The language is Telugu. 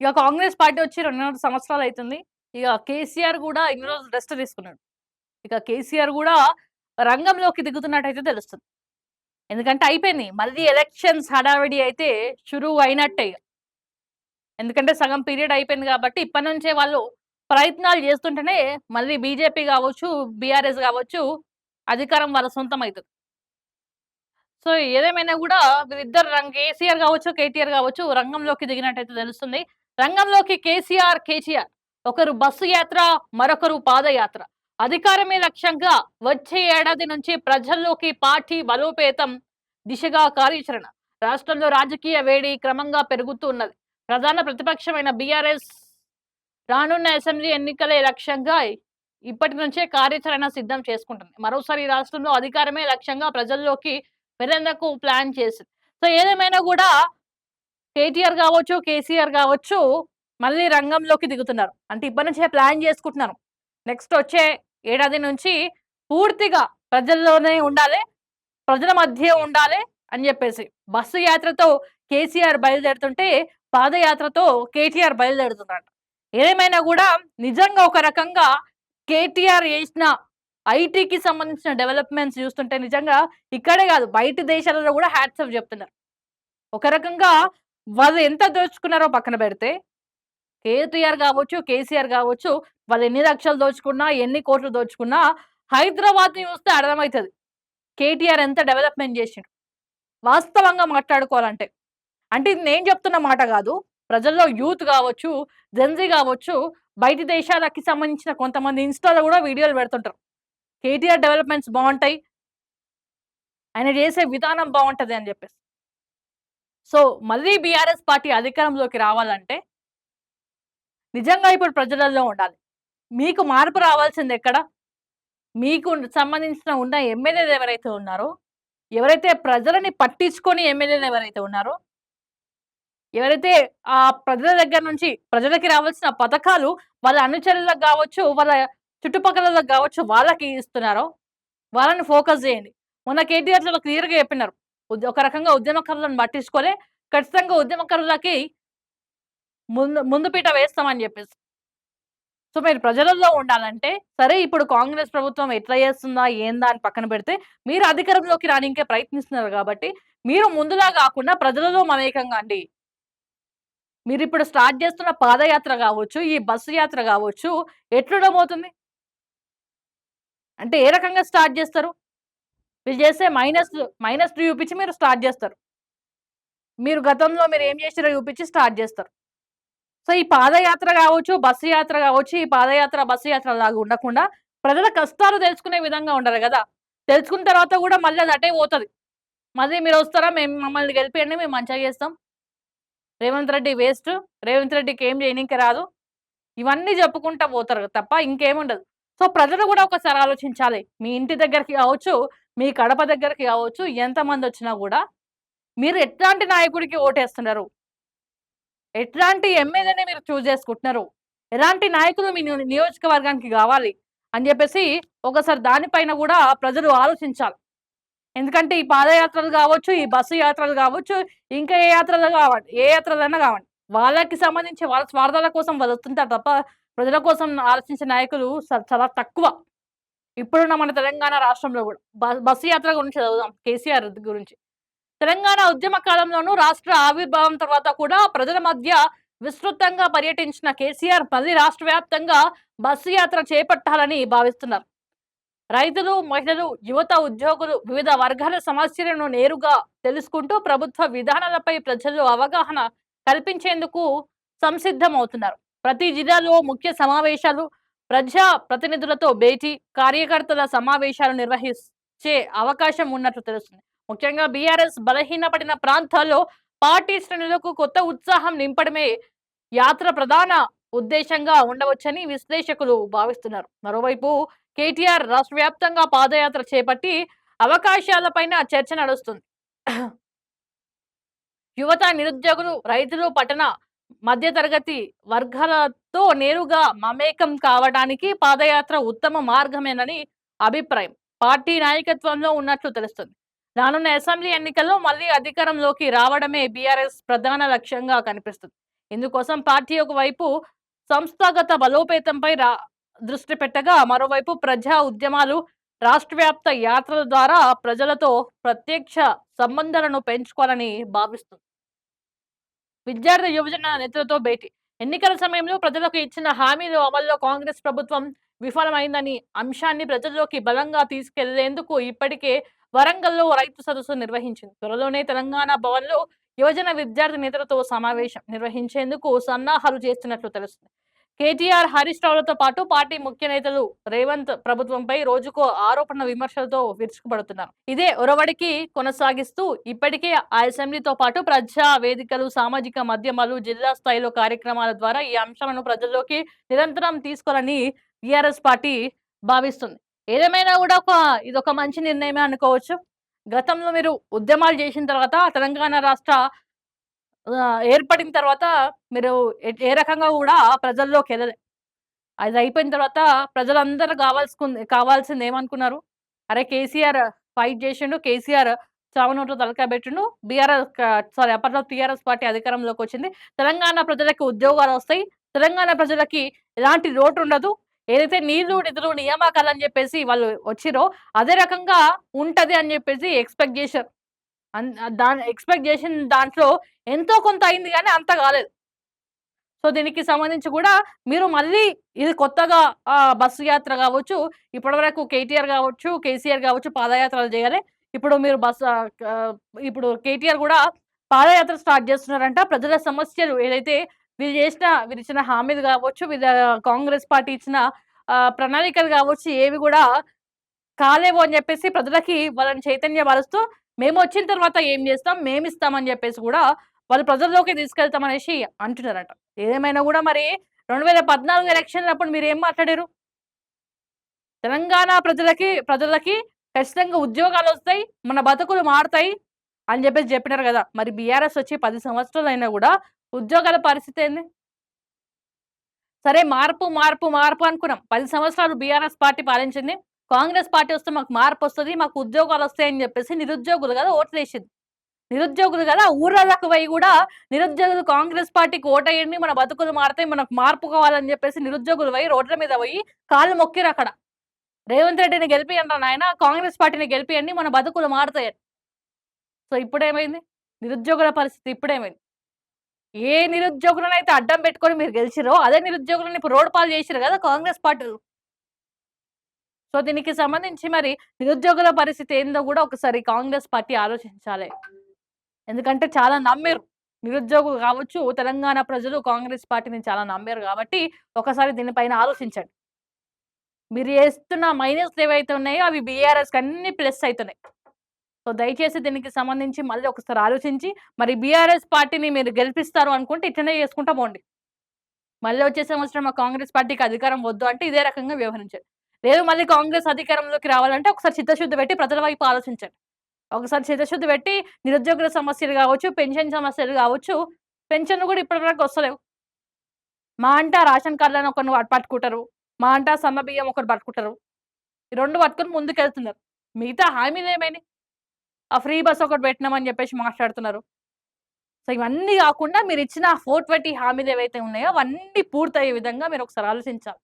ఇక కాంగ్రెస్ పార్టీ వచ్చి 2.5 సంవత్సరాలయితుంది. ఇక కేసీఆర్ గూడా ఇన్ని రోజులు రెస్ట్ తీసుకున్నాడు. ఇక కేసీఆర్ గూడా రంగంలోకి దిగుతున్నట్టయితే తెలుస్తుంది. ఎందుకంటే అయిపోయింది. మళ్ళీ ఎలక్షన్స్ హడావిడి అయితే షురువు అయినట్టే ఇగ. ఎందుకంటే సగం పీరియడ్ అయిపోయింది గాబట్టి ఇప్పటి నుంచే వాళ్ళు ప్రయత్నాలు చేస్తుంటేనే మళ్ళీ బీజేపీ గావచ్చు, బీఆర్ఎస్ గావచ్చు అధికారం వాళ్ళ సొంతమైతది. సో, ఏదేమైనా గూడా వీళ్ళిద్దరు కేసీఆర్ గావచ్చు, కేటీఆర్ గావచ్చు రంగంలోకి దిగినట్టయితే తెలుస్తుంది. రంగంలోకి కేసీఆర్, కేటీఆర్ ఒకరు బస్సు యాత్ర, మరొకరు పాదయాత్ర. అధికారమే లక్ష్యంగా వచ్చే ఏడాది నుంచి ప్రజల్లోకి పార్టీ బలోపేతం దిశగా కార్యాచరణ. రాష్ట్రంలో రాజకీయ వేడి క్రమంగా పెరుగుతూ ఉన్నది. ప్రధాన ప్రతిపక్షమైన బీఆర్ఎస్ రానున్న అసెంబ్లీ ఎన్నికలే లక్ష్యంగా ఇప్పటి నుంచే కార్యాచరణ సిద్ధం చేసుకుంటుంది. మరోసారి ఈ రాష్ట్రంలో అధికారమే లక్ష్యంగా ప్రజల్లోకి వెళ్లేందుకు ప్లాన్ చేసింది. సో, ఏదేమైనా గూడా కేటీఆర్ గావచ్చు, కేసీఆర్ గావచ్చు మళ్ళీ రంగంలోకి దిగుతున్నారు. అంటే ఇప్పటి నుంచే ప్లాన్ చేసుకుంటున్నారు. నెక్స్ట్ వచ్చే ఏడాది నుంచి పూర్తిగా ప్రజల్లోనే ఉండాలి. ప్రజల మధ్యే ఉండాలి అని జెప్పేసి. బస్సు యాత్రతో కేసీఆర్ బయలుదేరుతుంటే, పాదయాత్రతో కేటీఆర్ బయలుదేరుతున్నాడు. ఏదేమైనా గూడా నిజంగా ఒక రకంగా కేటీఆర్ చేసిన ఐటీకి సంబంధించిన డెవలప్‌మెంట్స్ చూస్తుంటే నిజంగా ఇక్కడే గాదు బయటి దేశాలలో గూడా హ్యాట్స్ ఆఫ్ జెప్తున్నారు. ఒక రకంగా వాళ్ళు ఎంత దోచుకున్నారో పక్కన బెడితే, కేటీఆర్ గావచ్చు, కేసీఆర్ గావచ్చు వాళ్ళు ఎన్ని లక్షలు దోచుకున్నా, ఎన్ని కోట్లు దోచుకున్నా హైదరాబాద్‌ని చూస్తే అర్థమైతది. కేటీఆర్ ఎంత డెవలప్‌మెంట్ జేసిండు. వాస్తవంగా మాట్లాడుకోవాలంటే. అంటే ఇది నేను చెప్తున్న మాట గాదు. ప్రజల్లో యూత్ గావచ్చు, జెన్‌జీ గావచ్చు, బయటి దేశాలకి సంబంధించిన కొంతమంది ఇన్‌స్టా‌లో గూడా వీడియోలు పెడుతుంటారు. కేటీఆర్ డెవలప్‌మెంట్స్ బావుంటాయి. ఆయన చేసే విధానం బావుంటది అని జెప్పేసి. సో, మళ్ళీ బీఆర్ఎస్ పార్టీ అధికారంలోకి రావాలంటే నిజంగా ఇప్పుడు ప్రజలలో ఉండాలి. మీకు మార్పు రావాల్సిందెక్కడ? మీకు సంబంధించిన ఉన్న ఎమ్మెల్యేలు ఎవరైతే ఉన్నారో, ఎవరైతే ప్రజలని పట్టించుకొని ఎమ్మెల్యేలు ఎవరైతే ఉన్నారో, ఎవరైతే ప్రజల దగ్గర నుంచి ప్రజలకి రావాల్సిన పథకాలు వాళ్ళ అనుచరులకు గావచ్చు, వాళ్ళ చుట్టుపక్కలోళ్ళకి గావచ్చు వాళ్ళకి ఇస్తున్నారో, వాళ్ళని ఫోకస్ జేయండి. మొన్న కేటీఆర్ చాలా క్లియర్‌గా చెప్పినారు. ఒక రకంగా ఉద్యమకారులను పట్టించుకోలే. ఖచ్చితంగా ఉద్యమకారులకి ముందు ముందు పీట వేస్తామని జెప్పేసి. సో, మీరు ప్రజలలో ఉండాలంటే, సరే ఇప్పుడు కాంగ్రెస్ ప్రభుత్వం ఎట్లా చేస్తుందా, ఏందా అని పక్కన పెడితే, మీరు అధికారంలోకి రానీకే ప్రయత్నిస్తున్నారు గాబట్టి, మీరు ముందులా గాకుండా ప్రజలలో మమేకంగా అండి. మీరిప్పుడు స్టార్ట్ చేస్తున్న పాదయాత్ర గావచ్చు, ఈ బస్సు యాత్ర గావచ్చు, ఎట్లుండబోతుంది? అంటే ఏ రకంగా స్టార్ట్ జేస్తారు? మీరు చేసే మైనస్‌లు చూపించి మీరు స్టార్ట్ జేస్తారు. మీరు గతంలో మీరేం చేసిర్రో చూపించి స్టార్ట్ జేస్తారు. సో, ఈ పాదయాత్ర గావచ్చు, బస్సు యాత్ర గావచ్చు, ఈ పాదయాత్ర, బస్సు యాత్ర లాగా ఉండకుండా ప్రజల కష్టాలు తెలుసుకునే విధంగా ఉండాలి గదా! తెలుసుకున్న తర్వాత గూడా మళ్ళీ అది అటే పోతది. మళ్ళీ మీరొస్తారా? మమ్మల్ని గెలిపియండి మేము మంచిగా చేస్తాం. రేవంత్ రెడ్డి వేస్ట్. రేవంత్ రెడ్డికి ఏం చేయనీకి రాదు. ఇవన్నీ చెప్పుకుంటా పోతారు తప్ప ఇంకేముండదు. సో, ప్రజలు గూడా ఒకసారి ఆలోచించాలి. మీ ఇంటి దగ్గరికి గావచ్చు, మీ కడప దగ్గరికి గావచ్చు, ఎంతమందొచ్చినా గూడా మీరు ఎట్లాంటి నాయకుడికి ఓటేస్తున్నారు? ఎట్లాంటి ఎమ్మెల్యేని మీరు చూజ్ చేసుకుంటున్నారు? ఎలాంటి నాయకులు మీ నియోజకవర్గానికి గావాలి? అని జెప్పేసి ఒకసారి దానిపైన గూడా ప్రజలు ఆలోచించాలి. ఎందుకంటే ఈ పాదయాత్రలు గావచ్చు, ఈ బస్సు యాత్రలు గావచ్చు, ఇంకా ఏ యాత్రలు గావండి, ఏ యాత్రలైనా గావండి. వాళ్ళకి సంబంధించి వాళ్ళ స్వార్థాల కోసం వాళ్ళొస్తుంటారు తప్ప, ప్రజల కోసం ఆలోచించే నాయకులు చాలా తక్కువ. ఇప్పుడున్న మన తెలంగాణ రాష్ట్రంలో గూడా. బస్సు యాత్ర గురించి చదువుదాం కేసీఆర్ గురించి. తెలంగాణ ఉద్యమ కాలంలోనూ రాష్ట్ర ఆవిర్భావం తర్వాత కూడా ప్రజల మధ్య విస్తృతంగా పర్యటించిన కేసీఆర్ మళ్ళీ రాష్ట్ర వ్యాప్తంగా బస్సు యాత్ర చేపట్టాలని భావిస్తున్నారు. రైతులు, మహిళలు, యువత, ఉద్యోగులు వివిధ వర్గాల సమస్యలను నేరుగా తెలుసుకుంటూ ప్రభుత్వ విధానాలపై ప్రజల్లో అవగాహన కల్పించేందుకు సంసిద్ధమవుతున్నారు. ప్రతి జిల్లాలో ముఖ్య సమావేశాలు, ప్రజా ప్రతినిధులతో భేటీ, కార్యకర్తల సమావేశాలు నిర్వహించే అవకాశం ఉన్నట్లు తెలుస్తుంది. ముఖ్యంగా బీఆర్ఎస్ బలహీనపడిన ప్రాంతాల్లో పార్టీ శ్రేణులకు కొత్త ఉత్సాహం నింపడమే యాత్ర ప్రధాన ఉద్దేశంగా ఉండవచ్చని విశ్లేషకులు భావిస్తున్నారు. మరోవైపు కేటీఆర్ రాష్ట్ర వ్యాప్తంగా పాదయాత్ర చేపట్టి అవకాశాలపైన చర్చ నడుస్తుంది. యువత, నిరుద్యోగులు, రైతులు, పట్టణ మధ్యతరగతి వర్గాలతో నేరుగా మమేకం కావడానికి పాదయాత్ర ఉత్తమ మార్గమేనని అభిప్రాయం పార్టీ నాయకత్వంలో ఉన్నట్లు తెలుస్తుంది. రానున్న అసెంబ్లీ ఎన్నికల్లో మళ్ళీ అధికారంలోకి రావడమే బీఆర్ఎస్ ప్రధాన లక్ష్యంగా కనిపిస్తుంది. ఇందుకోసం పార్టీ ఒకవైపు సంస్థాగత బలోపేతంపై దృష్టి పెట్టగా, మరోవైపు ప్రజా ఉద్యమాలు, రాష్ట్ర వ్యాప్త యాత్రల ద్వారా ప్రజలతో ప్రత్యక్ష సంబంధాలను పెంచుకోవాలని భావిస్తుంది. విద్యార్థి యువజన నేతలతో భేటీ. ఎన్నికల సమయంలో ప్రజలకు ఇచ్చిన హామీల అమల్లో కాంగ్రెస్ ప్రభుత్వం విఫలమైందని అంశాన్ని ప్రజల్లోకి బలంగా తీసుకెళ్లేందుకు ఇప్పటికే వరంగల్‌లో రైతు సదస్సు నిర్వహించింది. త్వరలోనే తెలంగాణ భవన్‌లో యువజన విద్యార్థి నేతలతో సమావేశం నిర్వహించేందుకు సన్నాహాలు చేస్తున్నట్లు తెలుస్తుంది. కేటీఆర్, హరీష్ రావులతో పాటు పార్టీ ముఖ్య నేతలు రేవంత్ ప్రభుత్వంపై రోజుకో ఆరోపణ విమర్శలతో విరుచుకుపడుతున్నారు. ఇదే ఒరవడికి కొనసాగిస్తూ ఇప్పటికే ఆ అసెంబ్లీతో పాటు ప్రజా వేదికలు, సామాజిక మాధ్యమాలు, జిల్లా స్థాయిలో కార్యక్రమాల ద్వారా ఈ అంశాలను ప్రజల్లోకి నిరంతరం తీసుకోవాలని టీఆర్ఎస్ పార్టీ భావిస్తుంది. ఏదేమైనా కూడా ఇదొక మంచి నిర్ణయమే అనుకోవచ్చు. గతంలో మీరు ఉద్యమాలు చేసిన తర్వాత తెలంగాణ రాష్ట్ర ఏర్పడిన తర్వాత మీరు ఏ రకంగా కూడా ప్రజల్లోకెళ్ళలే. అది అయిపోయిన తర్వాత ప్రజలందరూ కావాల్సింది ఏమనుకున్నారు? అరే! కేసీఆర్ ఫైట్ జేషిండు. కేసీఆర్ చావునోట్లో తలకాయ బెట్టిండు. అప్పట్లో టీఆర్ఎస్ పార్టీ అధికారంలోకొచ్చింది. తెలంగాణ ప్రజలకి ఉద్యోగాలొస్తాయి. తెలంగాణ ప్రజలకి ఎలాంటి లోటుండదు. ఏదైతే నీళ్లు, నిధులు, నియామకాలని జెప్పేసి వాళ్ళు వచ్చిర్రో అదే రకంగా ఉంటది అని జెప్పేసి ఎక్స్‌పెక్ట్ జేశారు. దాన్ని ఎక్స్‌పెక్ట్ జేసిన దాంట్లో ఎంతో కొంత అయింది గానీ అంత గాలేదు. సో, దీనికి సంబంధించి గూడా మీరు మళ్ళీ ఇది కొత్తగా బస్సు యాత్ర గావచ్చు, ఇప్పటివరకు కేటీఆర్ గావచ్చు, కేసీఆర్ గావచ్చు పాదయాత్రలు జేయాలె. ఇప్పుడు మీరు ఇప్పుడు కేటీఆర్ గూడా పాదయాత్ర స్టార్ట్ జేస్తున్నారంట. ప్రజల సమస్యలు ఏదైతే వీరిచ్చిన హామీలు గావచ్చు, కాంగ్రెస్ పార్టీ ఇచ్చిన ప్రణాళికలు గావచ్చు, ఏవి గూడా కాలేవు అని జెప్పేసి ప్రజలకి వాళ్ళని చైతన్యపరుస్తూ మేమొచ్చిన తర్వాత ఏం జేస్తాం, మేమిస్తామని జెప్పేసి గూడా వాళ్ళు ప్రజల్లోకి తీసుకెళ్తామనేసి అంటున్నారట. ఏదేమైనా గూడా మరి 2014 ఎలక్షన్‌లప్పుడు మీరేం మాట్లాడారు? తెలంగాణ ప్రజలకి ఖచ్చితంగా ఉద్యోగాలొస్తాయి, మన బతుకులు మారతాయి అని జెప్పేసి జెప్పినారు గదా! మరి బీఆర్ఎస్ వచ్చి 10 సంవత్సరాలైనా గూడా ఉద్యోగాల పరిస్థితేంది? సరే మార్పు అనుకున్నాం. 10 సంవత్సరాలు బీఆర్ఎస్ పార్టీ పాలించింది. కాంగ్రెస్ పార్టీ వస్తే మాకు మార్పొస్తది, మాకు ఉద్యోగాలొస్తాయని జెప్పేసి నిరుద్యోగులు గదా ఓట్లేసింది. నిరుద్యోగులు గదా ఊర్లలోకి పోయి గూడా నిరుద్యోగులు కాంగ్రెస్ పార్టీకి ఓటేయండి, మన బతుకులు మారతాయి, మనకు మార్పు కావాలని జెప్పేసి నిరుద్యోగులు పోయి రోడ్ల మీద పోయి కాళ్ళు మొక్కిరక్కడ. రేవంత్ రెడ్డిని గెలిపియండ్రా నాయన, కాంగ్రెస్ పార్టీని గెలిపియండి, మన బతుకులు మారతాయని. సో, ఇప్పుడేమైంది? నిరుద్యోగుల పరిస్థితి ఇప్పుడేమైంది? ఏ నిరుద్యోగులనైతే అడ్డం పెట్టుకొని మీరు గెలిచిర్రో, అదే నిరుద్యోగులను ఇప్పుడు రోడ్డు పాలు చేసిర్రు గదా కాంగ్రెస్ పార్టీలు. సో, దీనికి సంబంధించి మరి నిరుద్యోగుల పరిస్థితి ఏందో గూడా ఒకసారి కాంగ్రెస్ పార్టీ ఆలోచించాలి. ఎందుకంటే చాలా నమ్మిర్రు. నిరుద్యోగులు కావచ్చు, తెలంగాణ ప్రజలు కాంగ్రెస్ పార్టీని చాలా నమ్మారు గాబట్టి, ఒకసారి దీనిపైన ఆలోచించండి. మీరు చేస్తున్న మైనస్‌లు ఏవైతే ఉన్నాయో అవి బీఆర్ఎస్‌కి అన్ని ప్లస్ అయితున్నాయి. సో, దయచేసి దీనికి సంబంధించి మళ్ళీ ఒకసారి ఆలోచించి, మరి బీఆర్ఎస్ పార్టీని మీరు గెలిపిస్తారు అనుకుంటే ఇట్లనే చేసుకుంటా పోండి. మళ్ళీ వచ్చే సంవత్సరం మా కాంగ్రెస్ పార్టీకి అధికారం వద్దు అంటే ఇదే రకంగా వ్యవహరించండి. లేదు మళ్ళీ కాంగ్రెస్ అధికారంలోకి రావాలంటే ఒకసారి చిత్తశుద్ధి పెట్టి ప్రజల వైపు ఆలోచించండి. ఒకసారి చిత్తశుద్ధి పెట్టి నిరుద్యోగుల సమస్యలు గావచ్చు, పెన్షన్ సమస్యలు గావచ్చు, పెన్షన్‌లు గూడా ఇప్పటివరకు వస్తలేవు. మా అంటే ఆ రేషన్ కార్డులను ఒకరిని పట్టుకుంటారు. మా అంటే ఆ సన్న బియ్యం ఒకరు పట్టుకుంటారు. ఈ 2 పట్టుకొని ముందుకెళ్తున్నారు. మిగతా హామీలేమైనాయి? ఆ ఫ్రీ బస్ ఒకటి పెట్టినామని జెప్పేసి మాట్లాడుతున్నారు. సో, ఇవన్నీ గాకుండా మీరిచ్చిన 420 హామీలు ఏవైతే ఉన్నాయో అవన్నీ పూర్తయ్యే విధంగా మీరొకసారి ఆలోచించాలి.